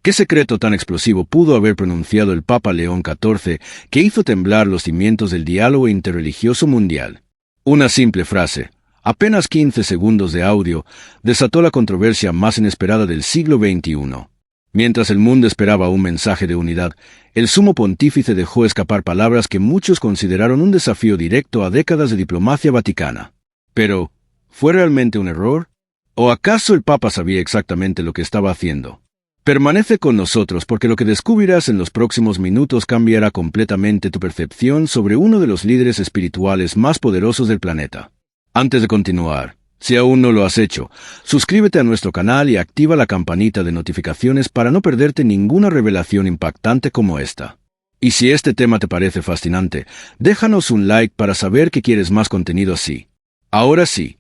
¿Qué secreto tan explosivo pudo haber pronunciado el Papa León XIV que hizo temblar los cimientos del diálogo interreligioso mundial? Una simple frase, apenas 15 segundos de audio, desató la controversia más inesperada del siglo XXI. Mientras el mundo esperaba un mensaje de unidad, el sumo pontífice dejó escapar palabras que muchos consideraron un desafío directo a décadas de diplomacia vaticana. Pero, ¿fue realmente un error? ¿O acaso el Papa sabía exactamente lo que estaba haciendo? Permanece con nosotros porque lo que descubrirás en los próximos minutos cambiará completamente tu percepción sobre uno de los líderes espirituales más poderosos del planeta. Antes de continuar, si aún no lo has hecho, suscríbete a nuestro canal y activa la campanita de notificaciones para no perderte ninguna revelación impactante como esta. Y si este tema te parece fascinante, déjanos un like para saber que quieres más contenido así. Ahora sí,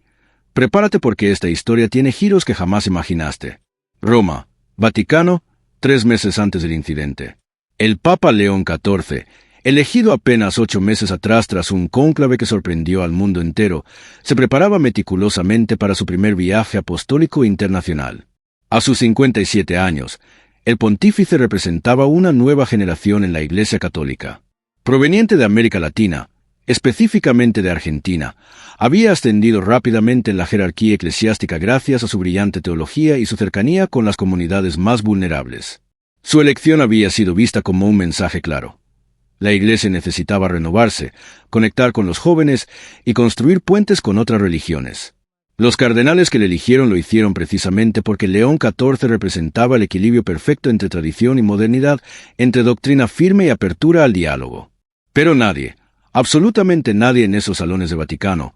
prepárate porque esta historia tiene giros que jamás imaginaste. Roma, Vaticano, 3 meses antes del incidente. El Papa León XIV, elegido apenas 8 meses atrás tras un cónclave que sorprendió al mundo entero, se preparaba meticulosamente para su primer viaje apostólico internacional. A sus 57 años, el pontífice representaba una nueva generación en la Iglesia Católica. Proveniente de América Latina, específicamente de Argentina, había ascendido rápidamente en la jerarquía eclesiástica gracias a su brillante teología y su cercanía con las comunidades más vulnerables. Su elección había sido vista como un mensaje claro. La Iglesia necesitaba renovarse, conectar con los jóvenes y construir puentes con otras religiones. Los cardenales que le eligieron lo hicieron precisamente porque León XIV representaba el equilibrio perfecto entre tradición y modernidad, entre doctrina firme y apertura al diálogo. Pero nadie, absolutamente nadie en esos salones de Vaticano,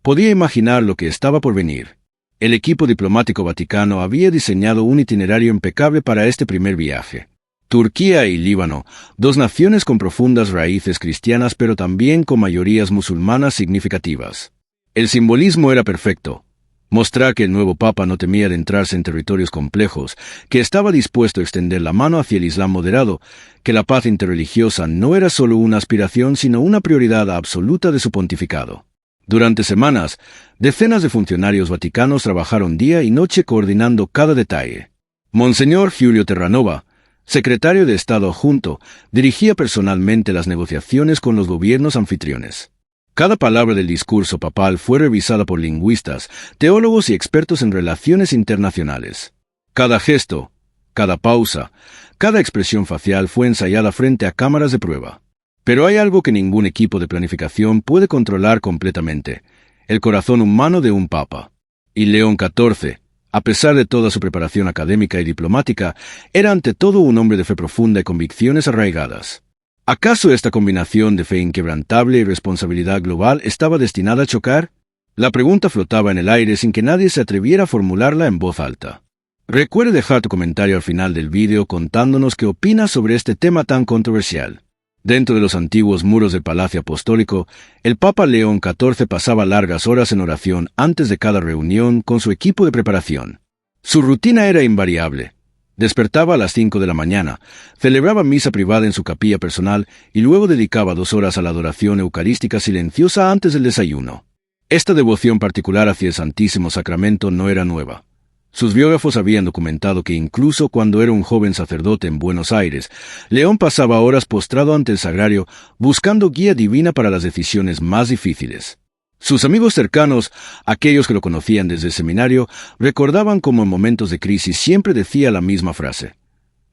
podía imaginar lo que estaba por venir. El equipo diplomático vaticano había diseñado un itinerario impecable para este primer viaje. Turquía y Líbano, 2 naciones con profundas raíces cristianas pero también con mayorías musulmanas significativas. El simbolismo era perfecto. Mostrar que el nuevo Papa no temía adentrarse en territorios complejos, que estaba dispuesto a extender la mano hacia el Islam moderado, que la paz interreligiosa no era solo una aspiración sino una prioridad absoluta de su pontificado. Durante semanas, decenas de funcionarios vaticanos trabajaron día y noche coordinando cada detalle. Monseñor Giulio Terranova, secretario de Estado adjunto, dirigía personalmente las negociaciones con los gobiernos anfitriones. Cada palabra del discurso papal fue revisada por lingüistas, teólogos y expertos en relaciones internacionales. Cada gesto, cada pausa, cada expresión facial fue ensayada frente a cámaras de prueba. Pero hay algo que ningún equipo de planificación puede controlar completamente: el corazón humano de un papa. Y León XIV, a pesar de toda su preparación académica y diplomática, era ante todo un hombre de fe profunda y convicciones arraigadas. ¿Acaso esta combinación de fe inquebrantable y responsabilidad global estaba destinada a chocar? La pregunta flotaba en el aire sin que nadie se atreviera a formularla en voz alta. Recuerde dejar tu comentario al final del vídeo contándonos qué opinas sobre este tema tan controversial. Dentro de los antiguos muros del Palacio Apostólico, el Papa León XIV pasaba largas horas en oración antes de cada reunión con su equipo de preparación. Su rutina era invariable. Despertaba a las 5 de la mañana, celebraba misa privada en su capilla personal y luego dedicaba 2 horas a la adoración eucarística silenciosa antes del desayuno. Esta devoción particular hacia el Santísimo Sacramento no era nueva. Sus biógrafos habían documentado que incluso cuando era un joven sacerdote en Buenos Aires, León pasaba horas postrado ante el sagrario buscando guía divina para las decisiones más difíciles. Sus amigos cercanos, aquellos que lo conocían desde el seminario, recordaban cómo en momentos de crisis siempre decía la misma frase: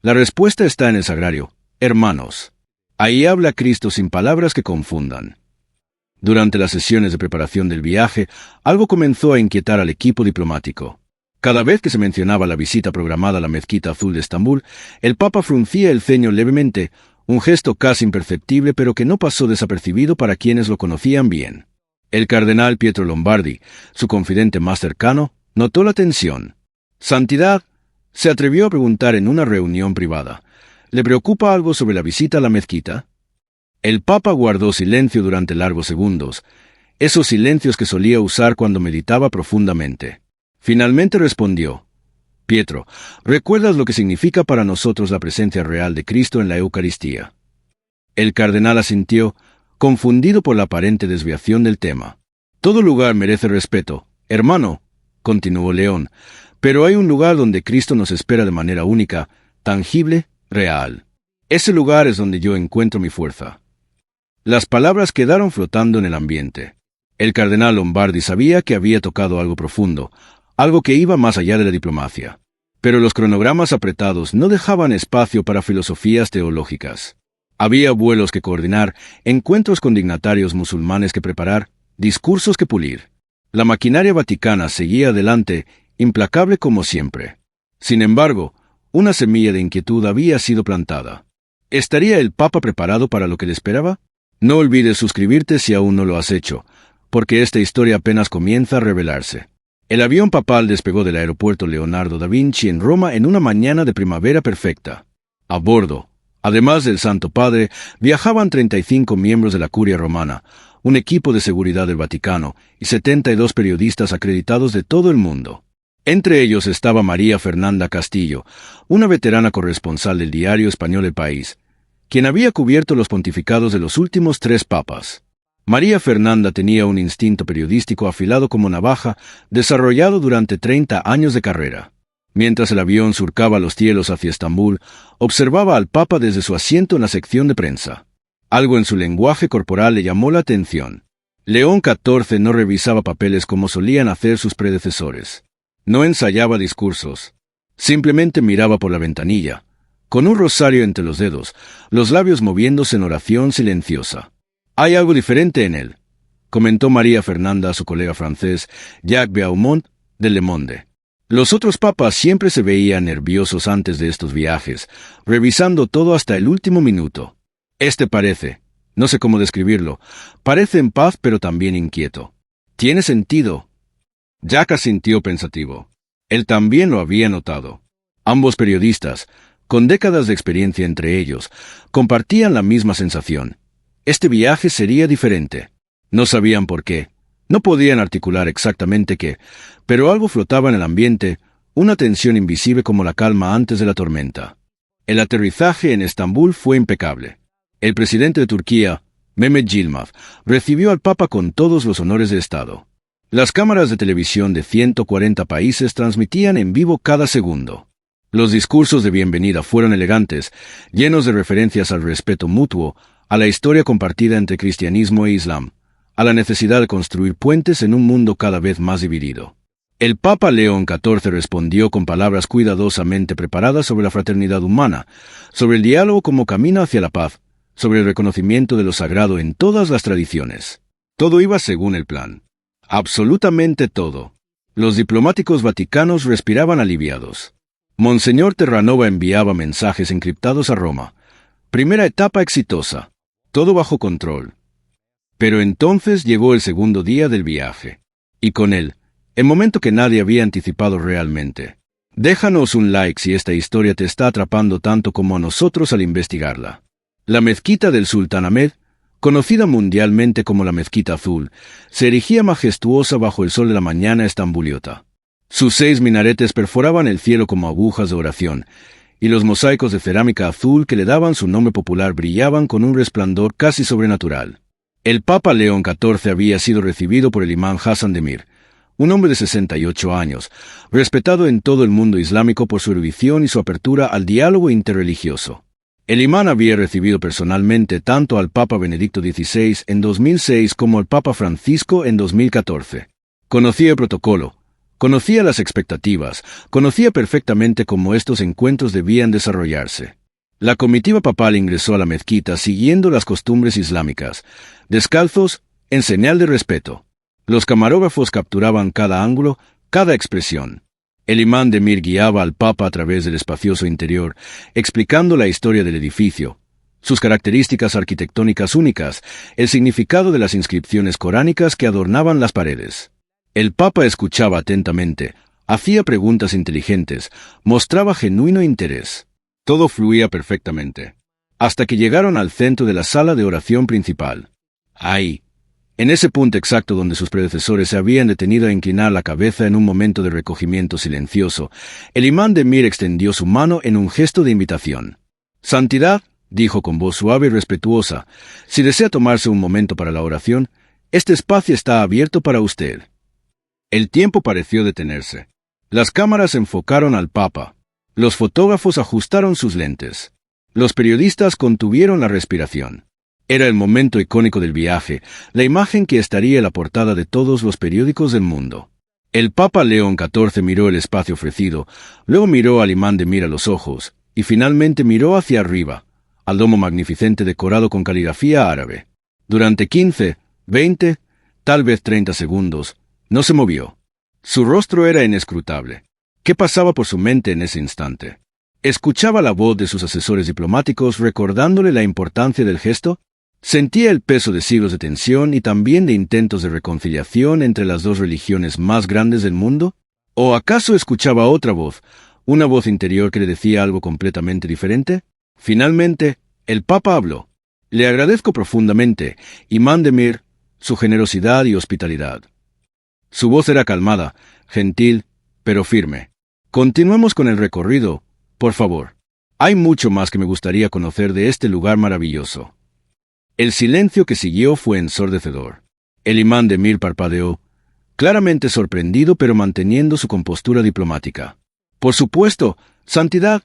la respuesta está en el sagrario, hermanos. Ahí habla Cristo sin palabras que confundan. Durante las sesiones de preparación del viaje, algo comenzó a inquietar al equipo diplomático. Cada vez que se mencionaba la visita programada a la Mezquita Azul de Estambul, el Papa fruncía el ceño levemente, un gesto casi imperceptible pero que no pasó desapercibido para quienes lo conocían bien. El cardenal Pietro Lombardi, su confidente más cercano, notó la tensión. «Santidad», se atrevió a preguntar en una reunión privada, «¿le preocupa algo sobre la visita a la mezquita?». El Papa guardó silencio durante largos segundos, esos silencios que solía usar cuando meditaba profundamente. Finalmente respondió: «Pietro, ¿recuerdas lo que significa para nosotros la presencia real de Cristo en la Eucaristía?». El cardenal asintió, confundido por la aparente desviación del tema. «Todo lugar merece respeto, hermano», continuó León, «pero hay un lugar donde Cristo nos espera de manera única, tangible, real. Ese lugar es donde yo encuentro mi fuerza. Las palabras quedaron flotando en el ambiente. El cardenal Lombardi sabía que había tocado algo profundo, algo que iba más allá de la diplomacia. Pero los cronogramas apretados no dejaban espacio para filosofías teológicas. Había vuelos que coordinar, encuentros con dignatarios musulmanes que preparar, discursos que pulir. La maquinaria vaticana seguía adelante, implacable como siempre. Sin embargo, una semilla de inquietud había sido plantada. ¿Estaría el Papa preparado para lo que le esperaba? No olvides suscribirte si aún no lo has hecho, porque esta historia apenas comienza a revelarse. El avión papal despegó del aeropuerto Leonardo da Vinci en Roma en una mañana de primavera perfecta. A bordo, además del Santo Padre, viajaban 35 miembros de la Curia Romana, un equipo de seguridad del Vaticano y 72 periodistas acreditados de todo el mundo. Entre ellos estaba María Fernanda Castillo, una veterana corresponsal del diario español El País, quien había cubierto los pontificados de los últimos 3 papas. María Fernanda tenía un instinto periodístico afilado como navaja, desarrollado durante 30 años de carrera. Mientras el avión surcaba los cielos hacia Estambul, observaba al Papa desde su asiento en la sección de prensa. Algo en su lenguaje corporal le llamó la atención. León XIV no revisaba papeles como solían hacer sus predecesores. No ensayaba discursos. Simplemente miraba por la ventanilla, con un rosario entre los dedos, los labios moviéndose en oración silenciosa. «Hay algo diferente en él», comentó María Fernanda a su colega francés, Jacques Beaumont, de Le Monde. Los otros papas siempre se veían nerviosos antes de estos viajes, revisando todo hasta el último minuto. Este parece, no sé cómo describirlo, parece en paz pero también inquieto. ¿Tiene sentido? Jacques asintió pensativo. Él también lo había notado. Ambos periodistas, con décadas de experiencia entre ellos, compartían la misma sensación. Este viaje sería diferente. No sabían por qué. No podían articular exactamente qué, pero algo flotaba en el ambiente, una tensión invisible como la calma antes de la tormenta. El aterrizaje en Estambul fue impecable. El presidente de Turquía, Mehmet Yilmaz, recibió al Papa con todos los honores de Estado. Las cámaras de televisión de 140 países transmitían en vivo cada segundo. Los discursos de bienvenida fueron elegantes, llenos de referencias al respeto mutuo, a la historia compartida entre cristianismo e islam, a la necesidad de construir puentes en un mundo cada vez más dividido. El Papa León XIV respondió con palabras cuidadosamente preparadas sobre la fraternidad humana, sobre el diálogo como camino hacia la paz, sobre el reconocimiento de lo sagrado en todas las tradiciones. Todo iba según el plan. Absolutamente todo. Los diplomáticos vaticanos respiraban aliviados. Monseñor Terranova enviaba mensajes encriptados a Roma. Primera etapa exitosa. Todo bajo control. Pero entonces llegó el segundo día del viaje. Y con él, el momento que nadie había anticipado realmente. Déjanos un like si esta historia te está atrapando tanto como a nosotros al investigarla. La mezquita del Sultán Ahmed, conocida mundialmente como la Mezquita Azul, se erigía majestuosa bajo el sol de la mañana estambuliota. Sus 6 minaretes perforaban el cielo como agujas de oración, y los mosaicos de cerámica azul que le daban su nombre popular brillaban con un resplandor casi sobrenatural. El Papa León XIV había sido recibido por el imán Hassan Demir, un hombre de 68 años, respetado en todo el mundo islámico por su erudición y su apertura al diálogo interreligioso. El imán había recibido personalmente tanto al Papa Benedicto XVI en 2006 como al Papa Francisco en 2014. Conocía el protocolo, conocía las expectativas, conocía perfectamente cómo estos encuentros debían desarrollarse. La comitiva papal ingresó a la mezquita siguiendo las costumbres islámicas, descalzos, en señal de respeto. Los camarógrafos capturaban cada ángulo, cada expresión. El imán Demir guiaba al Papa a través del espacioso interior, explicando la historia del edificio, sus características arquitectónicas únicas, el significado de las inscripciones coránicas que adornaban las paredes. El Papa escuchaba atentamente, hacía preguntas inteligentes, mostraba genuino interés. Todo fluía perfectamente. Hasta que llegaron al centro de la sala de oración principal. Ahí, en ese punto exacto donde sus predecesores se habían detenido a inclinar la cabeza en un momento de recogimiento silencioso, el imán Demir extendió su mano en un gesto de invitación. «Santidad», dijo con voz suave y respetuosa, «si desea tomarse un momento para la oración, este espacio está abierto para usted». El tiempo pareció detenerse. Las cámaras enfocaron al Papa. Los fotógrafos ajustaron sus lentes. Los periodistas contuvieron la respiración. Era el momento icónico del viaje, la imagen que estaría en la portada de todos los periódicos del mundo. El Papa León XIV miró el espacio ofrecido, luego miró al imán de Mir a los ojos, y finalmente miró hacia arriba, al domo magnificente decorado con caligrafía árabe. Durante 15, 20, tal vez 30 segundos, no se movió. Su rostro era inescrutable. ¿Qué pasaba por su mente en ese instante? ¿Escuchaba la voz de sus asesores diplomáticos recordándole la importancia del gesto? ¿Sentía el peso de siglos de tensión y también de intentos de reconciliación entre las dos religiones más grandes del mundo? ¿O acaso escuchaba otra voz, una voz interior que le decía algo completamente diferente? Finalmente, el Papa habló. Le agradezco profundamente, imán de Mir, su generosidad y hospitalidad. Su voz era calmada, gentil, pero firme. Continuemos con el recorrido, por favor. Hay mucho más que me gustaría conocer de este lugar maravilloso. El silencio que siguió fue ensordecedor. El imán de Mir parpadeó, claramente sorprendido pero manteniendo su compostura diplomática. Por supuesto, Santidad,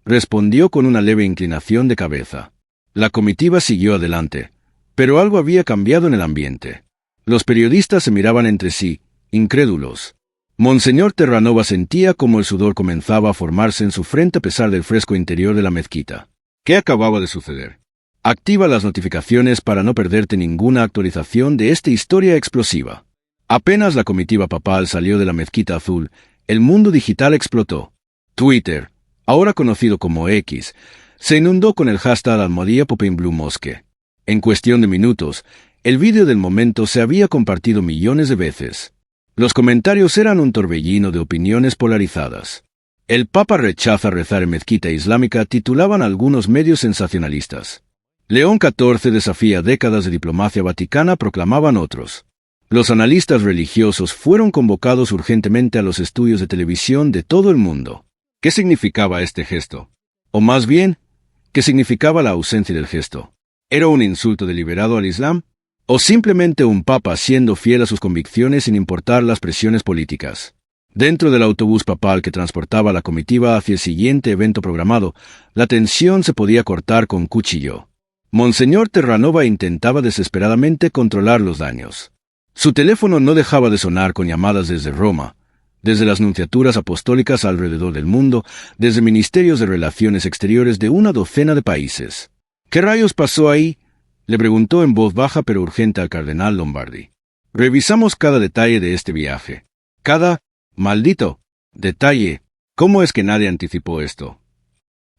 respondió con una leve inclinación de cabeza. La comitiva siguió adelante, pero algo había cambiado en el ambiente. Los periodistas se miraban entre sí, incrédulos. Monseñor Terranova sentía como el sudor comenzaba a formarse en su frente a pesar del fresco interior de la mezquita. ¿Qué acababa de suceder? Activa las notificaciones para no perderte ninguna actualización de esta historia explosiva. Apenas la comitiva papal salió de la mezquita azul, el mundo digital explotó. Twitter, ahora conocido como X, se inundó con el hashtag #PopinBlueMosque. En cuestión de minutos, el vídeo del momento se había compartido millones de veces. Los comentarios eran un torbellino de opiniones polarizadas. El Papa rechaza rezar en mezquita islámica, titulaban algunos medios sensacionalistas. León XIV desafía décadas de diplomacia vaticana, proclamaban otros. Los analistas religiosos fueron convocados urgentemente a los estudios de televisión de todo el mundo. ¿Qué significaba este gesto? O más bien, ¿qué significaba la ausencia del gesto? ¿Era un insulto deliberado al Islam? ¿O simplemente un papa siendo fiel a sus convicciones sin importar las presiones políticas? Dentro del autobús papal que transportaba a la comitiva hacia el siguiente evento programado, la tensión se podía cortar con cuchillo. Monseñor Terranova intentaba desesperadamente controlar los daños. Su teléfono no dejaba de sonar con llamadas desde Roma, desde las nunciaturas apostólicas alrededor del mundo, desde ministerios de relaciones exteriores de una docena de países. ¿Qué rayos pasó ahí?, le preguntó en voz baja pero urgente al cardenal Lombardi. Revisamos cada detalle de este viaje. Cada maldito detalle. ¿Cómo es que nadie anticipó esto?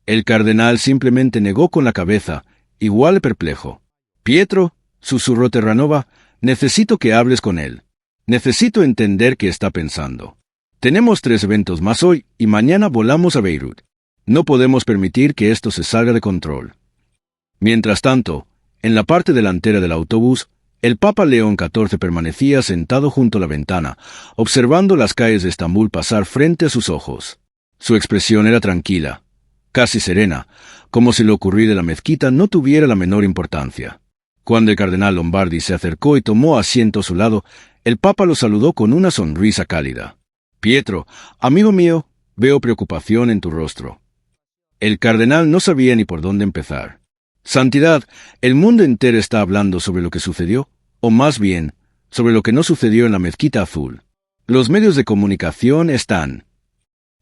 El cardenal simplemente negó con la cabeza, igual perplejo. Pietro, susurró Terranova, necesito que hables con él. Necesito entender qué está pensando. Tenemos 3 eventos más hoy y mañana volamos a Beirut. No podemos permitir que esto se salga de control. Mientras tanto, en la parte delantera del autobús, el Papa León XIV permanecía sentado junto a la ventana, observando las calles de Estambul pasar frente a sus ojos. Su expresión era tranquila, casi serena, como si lo ocurrido en la mezquita no tuviera la menor importancia. Cuando el cardenal Lombardi se acercó y tomó asiento a su lado, el Papa lo saludó con una sonrisa cálida. Pietro, amigo mío, veo preocupación en tu rostro. El cardenal no sabía ni por dónde empezar. Santidad, el mundo entero está hablando sobre lo que sucedió, o más bien, sobre lo que no sucedió en la mezquita azul. Los medios de comunicación están...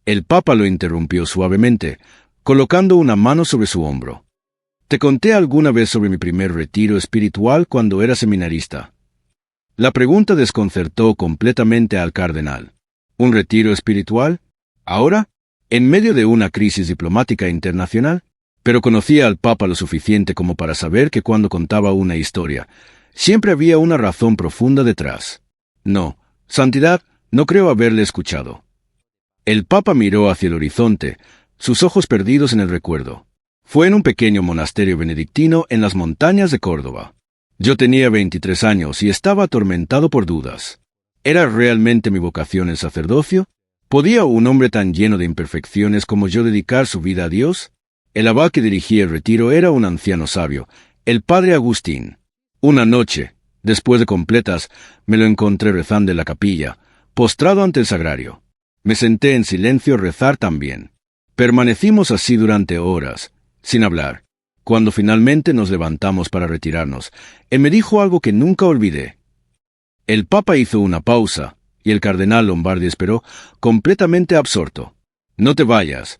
El Papa lo interrumpió suavemente, colocando una mano sobre su hombro. Te conté alguna vez sobre mi primer retiro espiritual cuando era seminarista. La pregunta desconcertó completamente al cardenal. ¿Un retiro espiritual? ¿Ahora? ¿En medio de una crisis diplomática internacional? Pero conocía al Papa lo suficiente como para saber que cuando contaba una historia, siempre había una razón profunda detrás. No, Santidad, no creo haberle escuchado. El Papa miró hacia el horizonte, sus ojos perdidos en el recuerdo. Fue en un pequeño monasterio benedictino en las montañas de Córdoba. Yo tenía 23 años y estaba atormentado por dudas. ¿Era realmente mi vocación el sacerdocio? ¿Podía un hombre tan lleno de imperfecciones como yo dedicar su vida a Dios? El abad que dirigía el retiro era un anciano sabio, el padre Agustín. Una noche, después de completas, me lo encontré rezando en la capilla, postrado ante el sagrario. Me senté en silencio a rezar también. Permanecimos así durante horas, sin hablar. Cuando finalmente nos levantamos para retirarnos, él me dijo algo que nunca olvidé. El Papa hizo una pausa, y el cardenal Lombardi esperó, completamente absorto. No te vayas,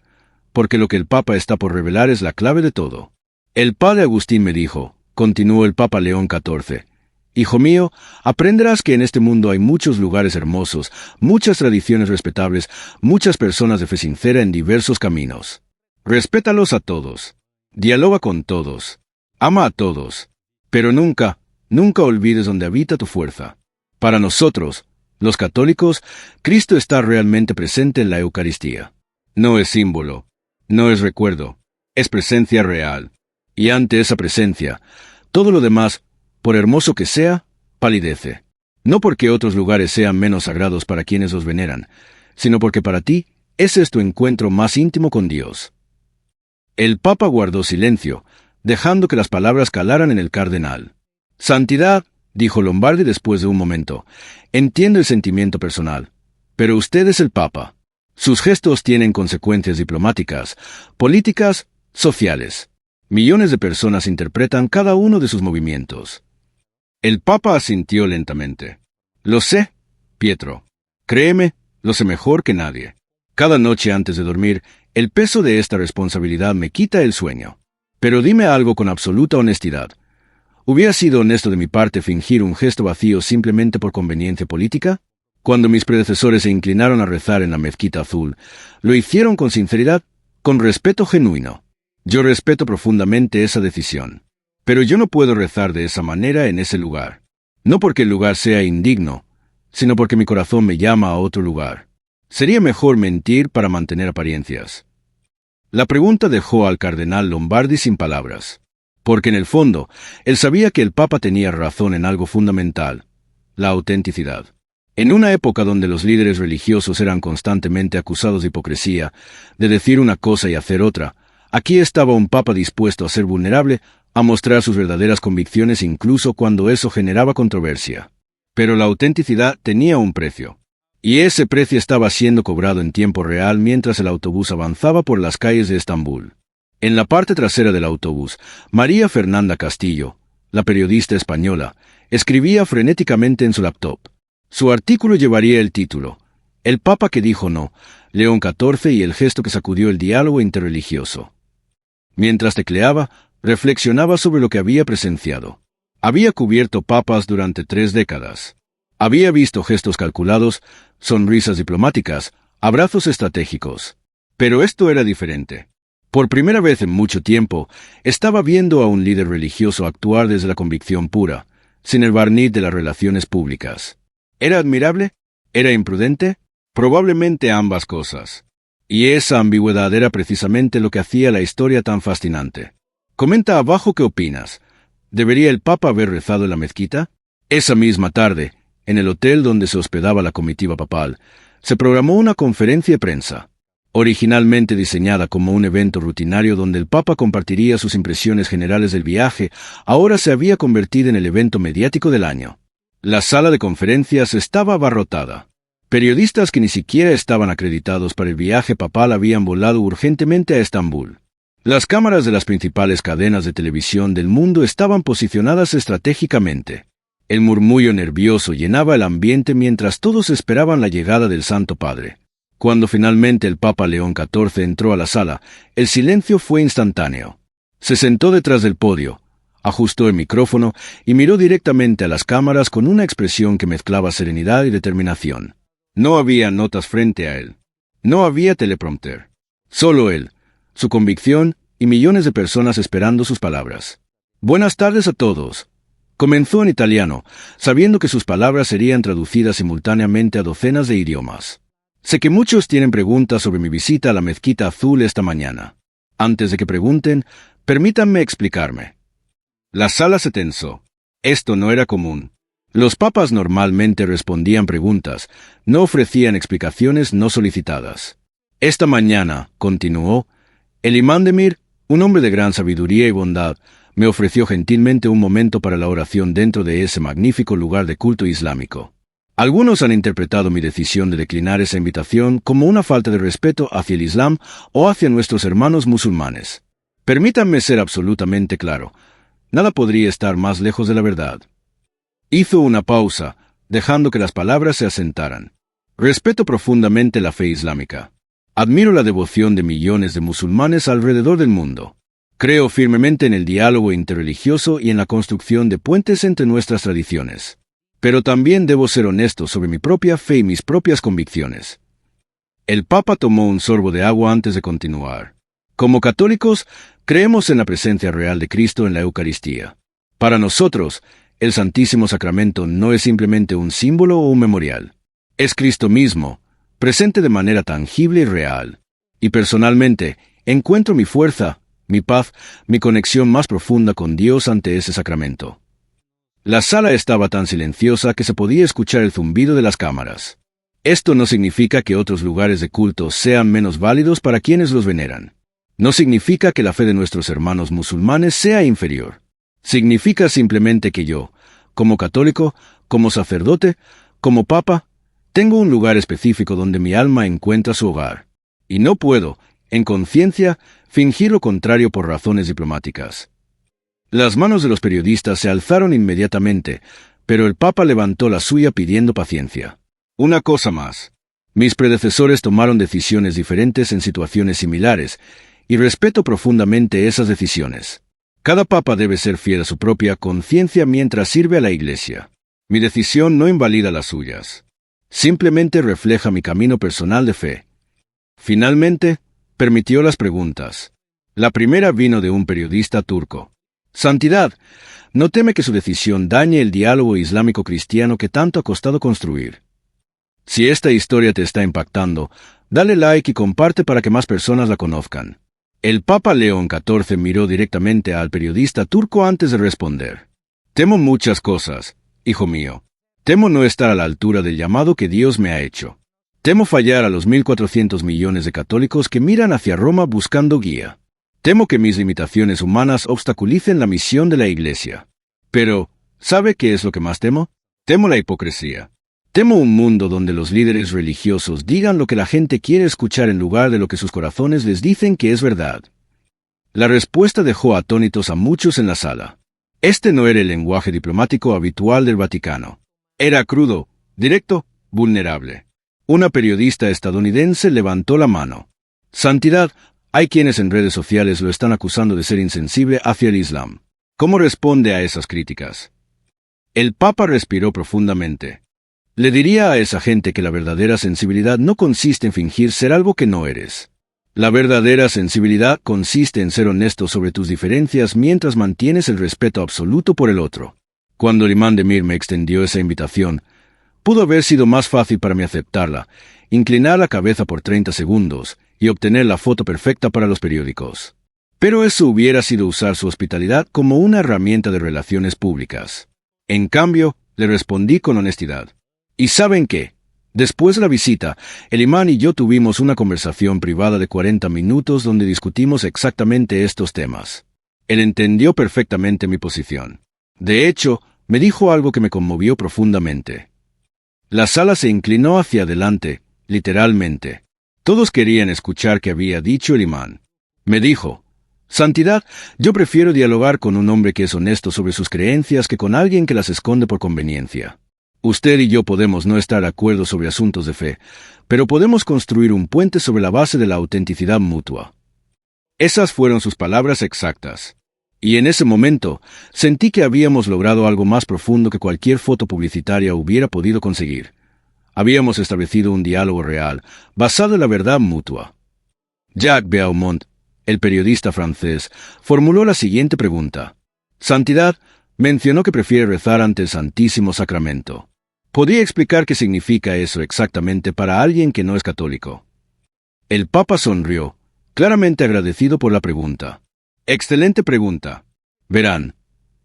porque lo que el Papa está por revelar es la clave de todo. El padre Agustín me dijo, continuó el Papa León XIV, hijo mío, aprenderás que en este mundo hay muchos lugares hermosos, muchas tradiciones respetables, muchas personas de fe sincera en diversos caminos. Respétalos a todos. Dialoga con todos. Ama a todos. Pero nunca, nunca olvides donde habita tu fuerza. Para nosotros, los católicos, Cristo está realmente presente en la Eucaristía. No es símbolo, no es recuerdo, es presencia real. Y ante esa presencia, todo lo demás, por hermoso que sea, palidece. No porque otros lugares sean menos sagrados para quienes los veneran, sino porque para ti ese es tu encuentro más íntimo con Dios. El Papa guardó silencio, dejando que las palabras calaran en el cardenal. Santidad, dijo Lombardi después de un momento, entiendo el sentimiento personal, pero usted es el Papa. Sus gestos tienen consecuencias diplomáticas, políticas, sociales. Millones de personas interpretan cada uno de sus movimientos. El Papa asintió lentamente. Lo sé, Pietro. Créeme, lo sé mejor que nadie. Cada noche antes de dormir, el peso de esta responsabilidad me quita el sueño. Pero dime algo con absoluta honestidad. ¿Hubiera sido honesto de mi parte fingir un gesto vacío simplemente por conveniencia política? Cuando mis predecesores se inclinaron a rezar en la mezquita azul, lo hicieron con sinceridad, con respeto genuino. Yo respeto profundamente esa decisión. Pero yo no puedo rezar de esa manera en ese lugar. No porque el lugar sea indigno, sino porque mi corazón me llama a otro lugar. Sería mejor mentir para mantener apariencias. La pregunta dejó al cardenal Lombardi sin palabras, porque en el fondo, él sabía que el Papa tenía razón en algo fundamental, la autenticidad. En una época donde los líderes religiosos eran constantemente acusados de hipocresía, de decir una cosa y hacer otra, aquí estaba un Papa dispuesto a ser vulnerable, a mostrar sus verdaderas convicciones incluso cuando eso generaba controversia. Pero la autenticidad tenía un precio. Y ese precio estaba siendo cobrado en tiempo real mientras el autobús avanzaba por las calles de Estambul. En la parte trasera del autobús, María Fernanda Castillo, la periodista española, escribía frenéticamente en su laptop. Su artículo llevaría el título, El Papa que dijo no, León XIV y el gesto que sacudió el diálogo interreligioso. Mientras tecleaba, reflexionaba sobre lo que había presenciado. Había cubierto papas durante 3 décadas. Había visto gestos calculados, sonrisas diplomáticas, abrazos estratégicos. Pero esto era diferente. Por primera vez en mucho tiempo, estaba viendo a un líder religioso actuar desde la convicción pura, sin el barniz de las relaciones públicas. ¿Era admirable? ¿Era imprudente? Probablemente ambas cosas. Y esa ambigüedad era precisamente lo que hacía la historia tan fascinante. Comenta abajo qué opinas. ¿Debería el Papa haber rezado en la mezquita? Esa misma tarde, en el hotel donde se hospedaba la comitiva papal, se programó una conferencia de prensa. Originalmente diseñada como un evento rutinario donde el Papa compartiría sus impresiones generales del viaje, ahora se había convertido en el evento mediático del año. La sala de conferencias estaba abarrotada. Periodistas que ni siquiera estaban acreditados para el viaje papal habían volado urgentemente a Estambul. Las cámaras de las principales cadenas de televisión del mundo estaban posicionadas estratégicamente. El murmullo nervioso llenaba el ambiente mientras todos esperaban la llegada del Santo Padre. Cuando finalmente el Papa León XIV entró a la sala, el silencio fue instantáneo. Se sentó detrás del podio, ajustó el micrófono y miró directamente a las cámaras con una expresión que mezclaba serenidad y determinación. No había notas frente a él. No había teleprompter. Solo él, su convicción y millones de personas esperando sus palabras. Buenas tardes a todos. Comenzó en italiano, sabiendo que sus palabras serían traducidas simultáneamente a docenas de idiomas. Sé que muchos tienen preguntas sobre mi visita a la Mezquita Azul esta mañana. Antes de que pregunten, permítanme explicarme. La sala se tensó. Esto no era común. Los papas normalmente respondían preguntas, no ofrecían explicaciones no solicitadas. Esta mañana, continuó, el imán de Mir, un hombre de gran sabiduría y bondad, me ofreció gentilmente un momento para la oración dentro de ese magnífico lugar de culto islámico. Algunos han interpretado mi decisión de declinar esa invitación como una falta de respeto hacia el Islam o hacia nuestros hermanos musulmanes. Permítanme ser absolutamente claro. Nada podría estar más lejos de la verdad. Hizo una pausa, dejando que las palabras se asentaran. Respeto profundamente la fe islámica. Admiro la devoción de millones de musulmanes alrededor del mundo. Creo firmemente en el diálogo interreligioso y en la construcción de puentes entre nuestras tradiciones. Pero también debo ser honesto sobre mi propia fe y mis propias convicciones. El Papa tomó un sorbo de agua antes de continuar. Como católicos, creemos en la presencia real de Cristo en la Eucaristía. Para nosotros, el Santísimo Sacramento no es simplemente un símbolo o un memorial. Es Cristo mismo, presente de manera tangible y real. Y personalmente, encuentro mi fuerza, mi paz, mi conexión más profunda con Dios ante ese sacramento. La sala estaba tan silenciosa que se podía escuchar el zumbido de las cámaras. Esto no significa que otros lugares de culto sean menos válidos para quienes los veneran. No significa que la fe de nuestros hermanos musulmanes sea inferior. Significa simplemente que yo, como católico, como sacerdote, como papa, tengo un lugar específico donde mi alma encuentra su hogar. Y no puedo, en conciencia, fingir lo contrario por razones diplomáticas. Las manos de los periodistas se alzaron inmediatamente, pero el Papa levantó la suya pidiendo paciencia. Una cosa más. Mis predecesores tomaron decisiones diferentes en situaciones similares, y respeto profundamente esas decisiones. Cada papa debe ser fiel a su propia conciencia mientras sirve a la Iglesia. Mi decisión no invalida las suyas. Simplemente refleja mi camino personal de fe. Finalmente, permitió las preguntas. La primera vino de un periodista turco. Santidad, ¿no teme que su decisión dañe el diálogo islámico-cristiano que tanto ha costado construir? Si esta historia te está impactando, dale like y comparte para que más personas la conozcan. El Papa León XIV miró directamente al periodista turco antes de responder. Temo muchas cosas, hijo mío. Temo no estar a la altura del llamado que Dios me ha hecho. Temo fallar a los 1.400 millones de católicos que miran hacia Roma buscando guía. Temo que mis limitaciones humanas obstaculicen la misión de la Iglesia. Pero, ¿sabe qué es lo que más temo? Temo la hipocresía. Temo un mundo donde los líderes religiosos digan lo que la gente quiere escuchar en lugar de lo que sus corazones les dicen que es verdad. La respuesta dejó atónitos a muchos en la sala. Este no era el lenguaje diplomático habitual del Vaticano. Era crudo, directo, vulnerable. Una periodista estadounidense levantó la mano. Santidad, hay quienes en redes sociales lo están acusando de ser insensible hacia el Islam. ¿Cómo responde a esas críticas? El Papa respiró profundamente. Le diría a esa gente que la verdadera sensibilidad no consiste en fingir ser algo que no eres. La verdadera sensibilidad consiste en ser honesto sobre tus diferencias mientras mantienes el respeto absoluto por el otro. Cuando el imán de Mir me extendió esa invitación, pudo haber sido más fácil para mí aceptarla, inclinar la cabeza por 30 segundos y obtener la foto perfecta para los periódicos. Pero eso hubiera sido usar su hospitalidad como una herramienta de relaciones públicas. En cambio, le respondí con honestidad. ¿Y saben qué? Después de la visita, el imán y yo tuvimos una conversación privada de 40 minutos donde discutimos exactamente estos temas. Él entendió perfectamente mi posición. De hecho, me dijo algo que me conmovió profundamente. La sala se inclinó hacia adelante, literalmente. Todos querían escuchar qué había dicho el imán. Me dijo, Santidad, yo prefiero dialogar con un hombre que es honesto sobre sus creencias que con alguien que las esconde por conveniencia. Usted y yo podemos no estar de acuerdo sobre asuntos de fe, pero podemos construir un puente sobre la base de la autenticidad mutua. Esas fueron sus palabras exactas. Y en ese momento, sentí que habíamos logrado algo más profundo que cualquier foto publicitaria hubiera podido conseguir. Habíamos establecido un diálogo real, basado en la verdad mutua. Jacques Beaumont, el periodista francés, formuló la siguiente pregunta. Santidad, mencionó que prefiere rezar ante el Santísimo Sacramento. ¿Podría explicar qué significa eso exactamente para alguien que no es católico? El Papa sonrió, claramente agradecido por la pregunta. Excelente pregunta. Verán,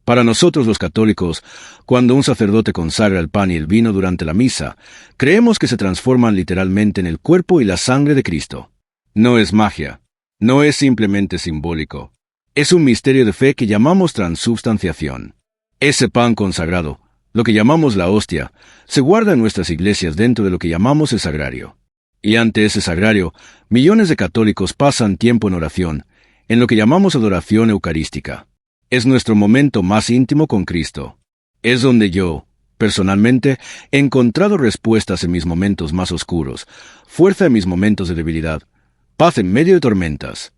para nosotros los católicos, cuando un sacerdote consagra el pan y el vino durante la misa, creemos que se transforman literalmente en el cuerpo y la sangre de Cristo. No es magia, no es simplemente simbólico. Es un misterio de fe que llamamos transubstanciación. Ese pan consagrado, Lo que llamamos la hostia se guarda en nuestras iglesias dentro de lo que llamamos el sagrario. Y ante ese sagrario, millones de católicos pasan tiempo en oración, en lo que llamamos adoración eucarística. Es nuestro momento más íntimo con Cristo. Es donde yo, personalmente, he encontrado respuestas en mis momentos más oscuros, fuerza en mis momentos de debilidad, paz en medio de tormentas.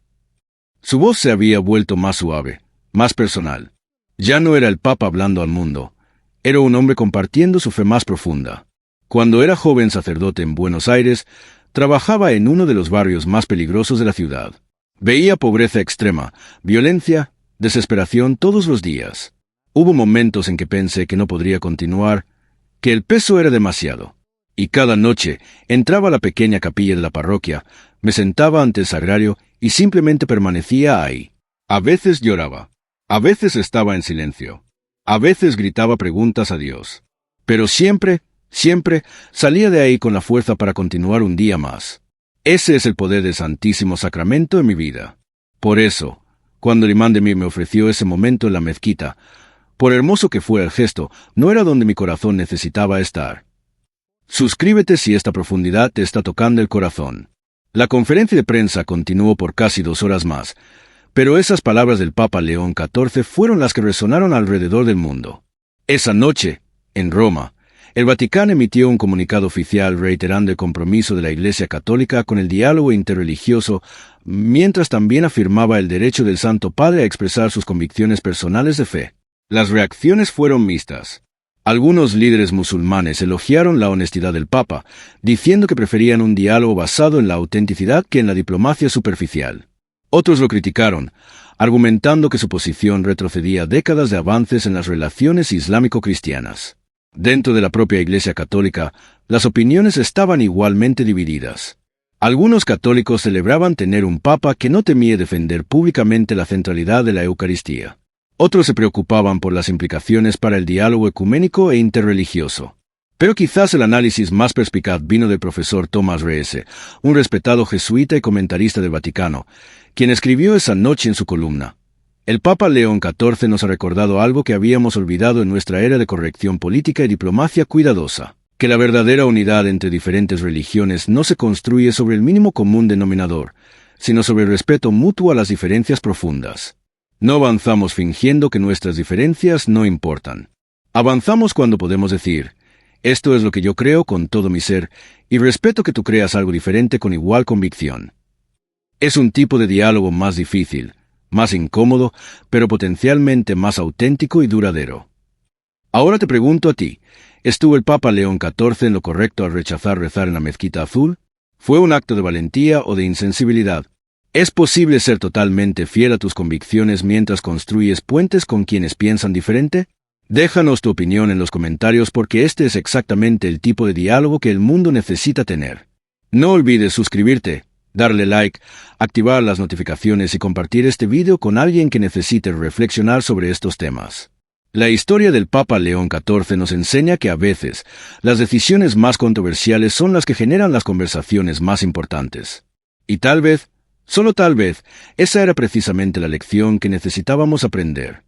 Su voz se había vuelto más suave, más personal. Ya no era el Papa hablando al mundo. Era un hombre compartiendo su fe más profunda. Cuando era joven sacerdote en Buenos Aires, trabajaba en uno de los barrios más peligrosos de la ciudad. Veía pobreza extrema, violencia, desesperación todos los días. Hubo momentos en que pensé que no podría continuar, que el peso era demasiado. Y cada noche entraba a la pequeña capilla de la parroquia, me sentaba ante el sagrario y simplemente permanecía ahí. A veces lloraba, a veces estaba en silencio, a veces gritaba preguntas a Dios. Pero siempre salía de ahí con la fuerza para continuar un día más. Ese es el poder del Santísimo Sacramento en mi vida. Por eso, cuando el imán de mí me ofreció ese momento en la mezquita, por hermoso que fuera el gesto, no era donde mi corazón necesitaba estar. Suscríbete si esta profundidad te está tocando el corazón. La conferencia de prensa continuó por casi 2 horas más, pero esas palabras del Papa León XIV fueron las que resonaron alrededor del mundo. Esa noche, en Roma, el Vaticano emitió un comunicado oficial reiterando el compromiso de la Iglesia Católica con el diálogo interreligioso, mientras también afirmaba el derecho del Santo Padre a expresar sus convicciones personales de fe. Las reacciones fueron mixtas. Algunos líderes musulmanes elogiaron la honestidad del Papa, diciendo que preferían un diálogo basado en la autenticidad que en la diplomacia superficial. Otros lo criticaron, argumentando que su posición retrocedía décadas de avances en las relaciones islámico-cristianas. Dentro de la propia Iglesia Católica, las opiniones estaban igualmente divididas. Algunos católicos celebraban tener un Papa que no temía defender públicamente la centralidad de la Eucaristía. Otros se preocupaban por las implicaciones para el diálogo ecuménico e interreligioso. Pero quizás el análisis más perspicaz vino del profesor Thomas Reese, un respetado jesuita y comentarista del Vaticano, quien escribió esa noche en su columna: el Papa León XIV nos ha recordado algo que habíamos olvidado en nuestra era de corrección política y diplomacia cuidadosa, que la verdadera unidad entre diferentes religiones no se construye sobre el mínimo común denominador, sino sobre el respeto mutuo a las diferencias profundas. No avanzamos fingiendo que nuestras diferencias no importan. Avanzamos cuando podemos decir: esto es lo que yo creo con todo mi ser, y respeto que tú creas algo diferente con igual convicción. Es un tipo de diálogo más difícil, más incómodo, pero potencialmente más auténtico y duradero. Ahora te pregunto a ti, ¿estuvo el Papa León XIV en lo correcto al rechazar rezar en la mezquita azul? ¿Fue un acto de valentía o de insensibilidad? ¿Es posible ser totalmente fiel a tus convicciones mientras construyes puentes con quienes piensan diferente? Déjanos tu opinión en los comentarios porque este es exactamente el tipo de diálogo que el mundo necesita tener. No olvides suscribirte, darle like, activar las notificaciones y compartir este video con alguien que necesite reflexionar sobre estos temas. La historia del Papa León XIV nos enseña que a veces las decisiones más controversiales son las que generan las conversaciones más importantes. Y tal vez, solo tal vez, esa era precisamente la lección que necesitábamos aprender.